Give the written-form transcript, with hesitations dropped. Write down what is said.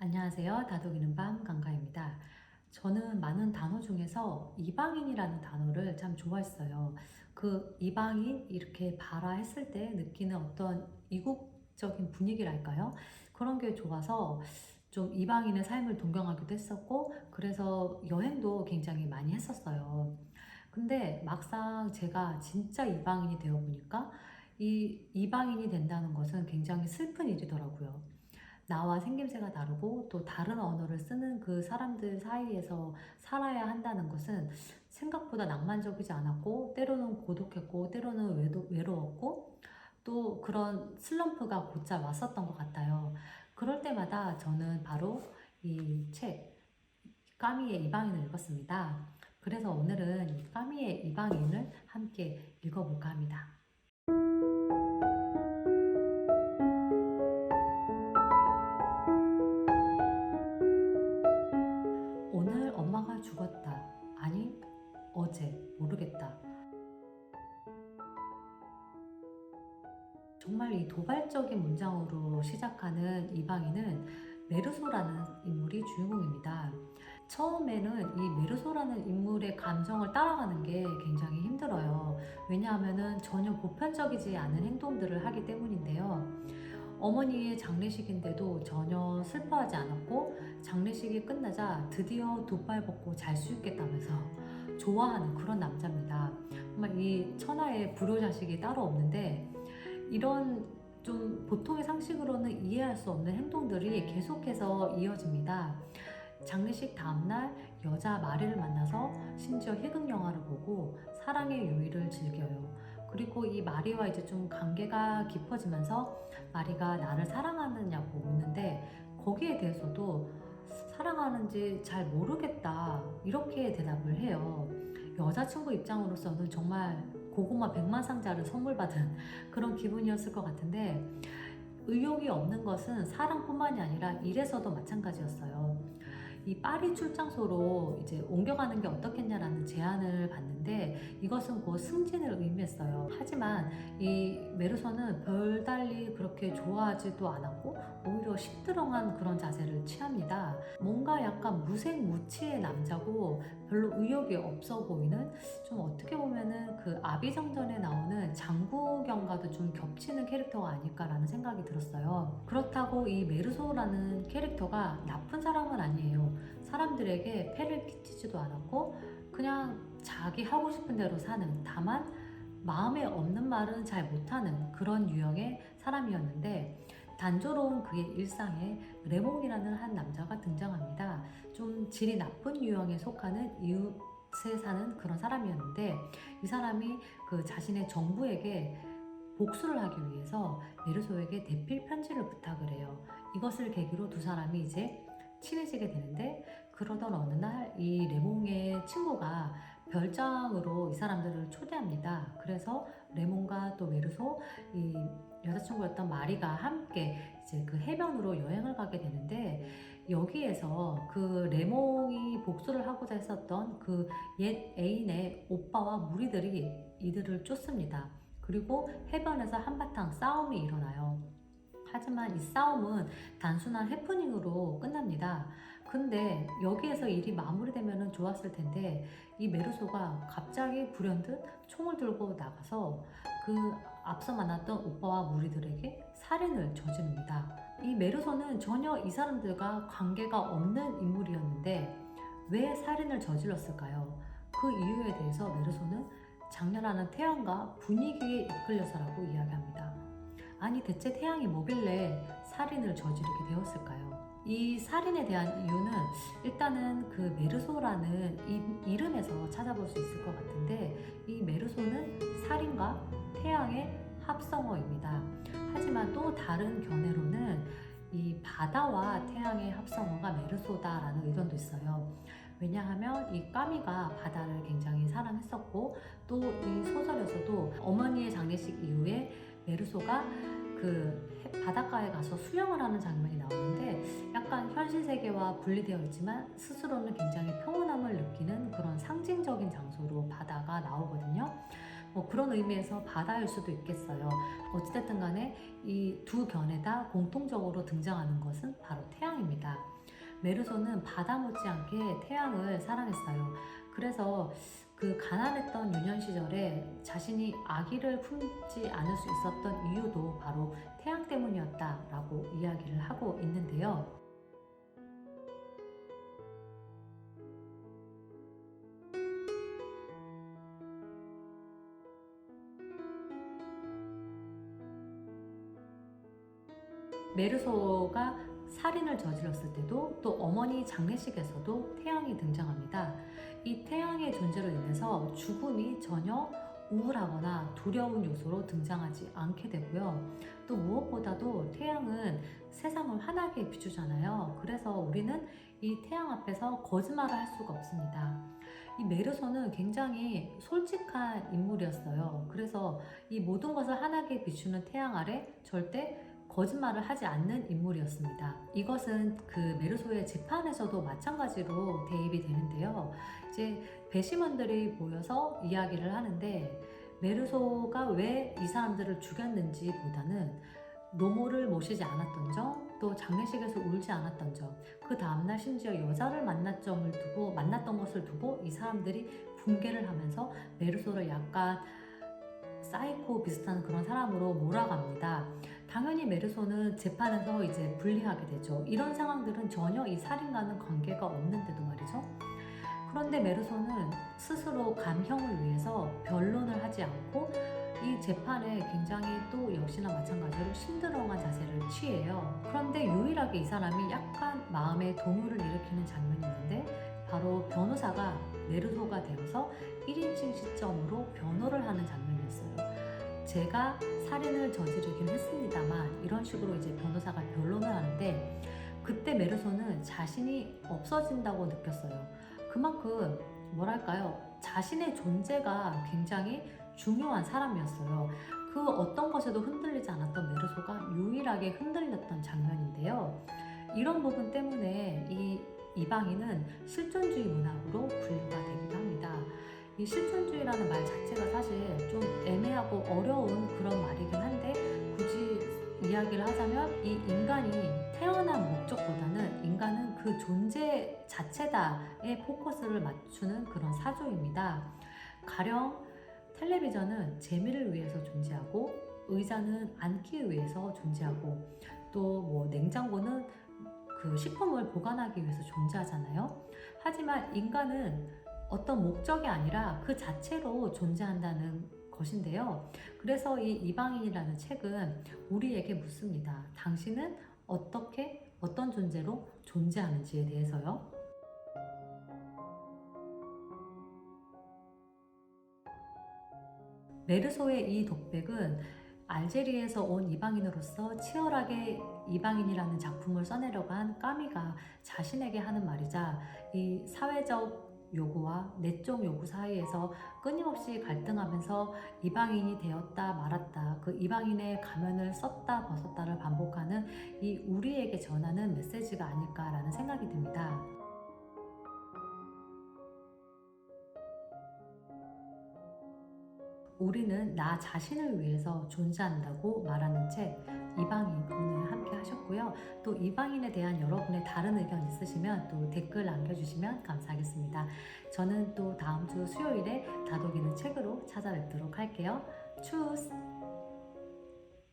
안녕하세요. 다독이는 밤 강가입니다. 저는 많은 단어 중에서 이방인이라는 단어를 참 좋아했어요. 그 이방인 이렇게 봐라 했을 때 느끼는 어떤 이국적인 분위기랄까요? 그런 게 좋아서 좀 이방인의 삶을 동경하기도 했었고, 그래서 여행도 굉장히 많이 했었어요. 근데 막상 제가 진짜 이방인이 되어 보니까 이 이방인이 된다는 것은 굉장히 슬픈 일이더라고요. 나와 생김새가 다르고 또 다른 언어를 쓰는 그 사람들 사이에서 살아야 한다는 것은 생각보다 낭만적이지 않았고, 때로는 고독했고, 때로는 외로웠고, 또 그런 슬럼프가 곧잘 왔었던 것 같아요. 그럴 때마다 저는 바로 이 책, 까미의 이방인을 읽었습니다. 그래서 오늘은 이 까미의 이방인을 함께 읽어볼까 합니다. 오늘 엄마가 죽었다. 아니, 어제 모르겠다. 정말 이 도발적인 문장으로 시작하는 이방인은 메르소라는 인물이 주인공입니다. 처음에는 이 메르소라는 인물의 감정을 따라가는 게 굉장히 힘들어요. 왜냐하면 전혀 보편적이지 않은 행동들을 하기 때문인데요. 어머니의 장례식인데도 전혀 슬퍼하지 않았고, 장례식이 끝나자 드디어 돗발 벗고 잘 수 있겠다면서 좋아하는 그런 남자입니다. 정말 이 천하의 불효자식이 따로 없는데, 이런 좀 보통의 상식으로는 이해할 수 없는 행동들이 계속해서 이어집니다. 장례식 다음날 여자 마리를 만나서 심지어 희극 영화를 보고 사랑의 요일을 즐겨요. 그리고 이 마리와 이제 좀 관계가 깊어지면서 마리가 나를 사랑하느냐고 묻는데, 거기에 대해서도 사랑하는지 잘 모르겠다 이렇게 대답을 해요. 여자친구 입장으로서는 정말 고구마 100만 상자를 선물 받은 그런 기분이었을 것 같은데, 의욕이 없는 것은 사랑뿐만이 아니라 일에서도 마찬가지였어요. 이 파리 출장소로 이제 옮겨가는 게 어떻겠냐라는 제안을 받는데, 이것은 곧 승진을 의미했어요. 하지만 이 메르소는 별달리 그렇게 좋아하지도 않았고 오히려 시끄렁한 그런 자세를 취합니다. 뭔가 약간 무색무취의 남자고 별로 의욕이 없어 보이는, 좀 어떻게 보면은 그 아비정전에 나오는 장구경과도 좀 겹치는 캐릭터가 아닐까라는 생각이 들었어요. 그렇다고 이 메르소라는 캐릭터가 나쁜 사람은 아니에요. 사람들에게 폐를 끼치지도 않았고 그냥 자기 하고 싶은 대로 사는, 다만 마음에 없는 말은 잘 못하는 그런 유형의 사람이었는데, 단조로운 그의 일상에 레몽이라는 한 남자가 등장합니다. 좀 질이 나쁜 유형에 속하는 이웃에 사는 그런 사람이었는데, 이 사람이 그 자신의 정부에게 복수를 하기 위해서 메르소에게 대필 편지를 부탁을 해요. 이것을 계기로 두 사람이 이제 친해지게 되는데, 그러던 어느 날 이 레몽의 친구가 별장으로 이 사람들을 초대합니다. 그래서 레몽과 또 메르소, 이 여자친구였던 마리가 함께 이제 그 해변으로 여행을 가게 되는데, 여기에서 그 레몽이 복수를 하고자 했었던 그 옛 애인의 오빠와 무리들이 이들을 쫓습니다. 그리고 해변에서 한바탕 싸움이 일어나요. 하지만 이 싸움은 단순한 해프닝으로 끝납니다. 근데 여기에서 일이 마무리되면 좋았을 텐데, 이 메르소가 갑자기 불현듯 총을 들고 나가서 그 앞서 만났던 오빠와 무리들에게 살인을 저지릅니다. 이 메르소는 전혀 이 사람들과 관계가 없는 인물이었는데 왜 살인을 저질렀을까요? 그 이유에 대해서 메르소는 장렬하는 태양과 분위기에 이끌려서라고 이야기합니다. 아니, 대체 태양이 뭐길래 살인을 저지르게 되었을까요? 이 살인에 대한 이유는 일단은 그 메르소라는 이 이름에서 찾아볼 수 있을 것 같은데, 이 메르소는 살인과 태양의 합성어입니다. 하지만 또 다른 견해로는 이 바다와 태양의 합성어가 메르소다라는 의견도 있어요. 왜냐하면 이 까미가 바다를 굉장히 사랑했었고, 또 이 소설에서도 어머니의 장례식 이후에 메르소가 그 바닷가에 가서 수영을 하는 장면이 나오는데, 약간 현실 세계와 분리되어 있지만 스스로는 굉장히 평온함을 느끼는 그런 상징적인 장소로 바다가 나오거든요. 뭐 그런 의미에서 바다일 수도 있겠어요. 어찌됐든 간에 이 두 견해 다 공통적으로 등장하는 것은 바로 태양입니다. 메르소는 바다 못지않게 태양을 사랑했어요. 그래서 그 가난했던 유년 시절에 자신이 아기를 품지 않을 수 있었던 이유도 바로 태양 때문이었다라고 이야기를 하고 있는데요. 메르소가 살인을 저질렀을 때도 또 어머니 장례식에서도 태양이 등장합니다. 이 태양의 존재로 인해서 죽음이 전혀 우울하거나 두려운 요소로 등장하지 않게 되고요. 또 무엇보다도 태양은 세상을 환하게 비추잖아요. 그래서 우리는 이 태양 앞에서 거짓말을 할 수가 없습니다. 이 메르소는 굉장히 솔직한 인물이었어요. 그래서 이 모든 것을 환하게 비추는 태양 아래 절대 거짓말을 하지 않는 인물이었습니다. 이것은 그 메르소의 재판에서도 마찬가지로 대입이 되는데요. 이제 배심원들이 모여서 이야기를 하는데 메르소가 왜 이 사람들을 죽였는지 보다는 노모를 모시지 않았던 점, 또 장례식에서 울지 않았던 점, 그 다음날 심지어 여자를 만났던 것을 두고 이 사람들이 붕괴를 하면서 메르소를 약간 사이코 비슷한 그런 사람으로 몰아갑니다. 당연히 메르소는 재판에서 이제 불리하게 되죠. 이런 상황들은 전혀 이 살인과는 관계가 없는데도 말이죠. 그런데 메르소는 스스로 감형을 위해서 변론을 하지 않고 이 재판에 굉장히 또 역시나 마찬가지로 심드렁한 자세를 취해요. 그런데 유일하게 이 사람이 약간 마음에 동요를 일으키는 장면이 있는데 바로 변호사가 메르소가 되어서 1인칭 시점으로 변호를 하는 장면이었어요. 제가 살인을 저지르긴 했습니다만 이런 식으로 이제 변호사가 변론을 하는데 그때 메르소는 자신이 없어진다고 느꼈어요. 그만큼 뭐랄까요? 자신의 존재가 굉장히 중요한 사람이었어요. 그 어떤 것에도 흔들리지 않았던 메르소가 유일하게 흔들렸던 장면인데요. 이런 부분 때문에 이 이방인은 실존주의 문학으로 분류가 되기도 합니다. 이 실존주의라는 말 자체가 사실 좀 애매하고 어려운 그런 말이긴 한데 굳이 이야기를 하자면 이 인간이 태어난 목적보다는 인간은 그 존재 자체다에 포커스를 맞추는 그런 사조입니다. 가령 텔레비전은 재미를 위해서 존재하고 의자는 앉기 위해서 존재하고 또 뭐 냉장고는 그 식품을 보관하기 위해서 존재하잖아요. 하지만 인간은 어떤 목적이 아니라 그 자체로 존재한다는 것인데요. 그래서 이 이방인이라는 책은 우리에게 묻습니다. 당신은 어떤 존재로 존재하는지에 대해서요. 메르소의 이 독백은 알제리에서 온 이방인으로서 치열하게 이방인이라는 작품을 써내려간 까미가 자신에게 하는 말이자 이 사회적 요구와 내적 요구 사이에서 끊임없이 갈등하면서 이방인이 되었다 말았다, 그 이방인의 가면을 썼다 벗었다를 반복하는 이 우리에게 전하는 메시지가 아닐까라는 생각이 듭니다. 우리는 나 자신을 위해서 존재한다고 말하는 책 이방인 오늘 함께 하셨고요. 또 이방인에 대한 여러분의 다른 의견 있으시면 또 댓글 남겨주시면 감사하겠습니다. 저는 또 다음 주 수요일에 다독이는 책으로 찾아뵙도록 할게요. 추스!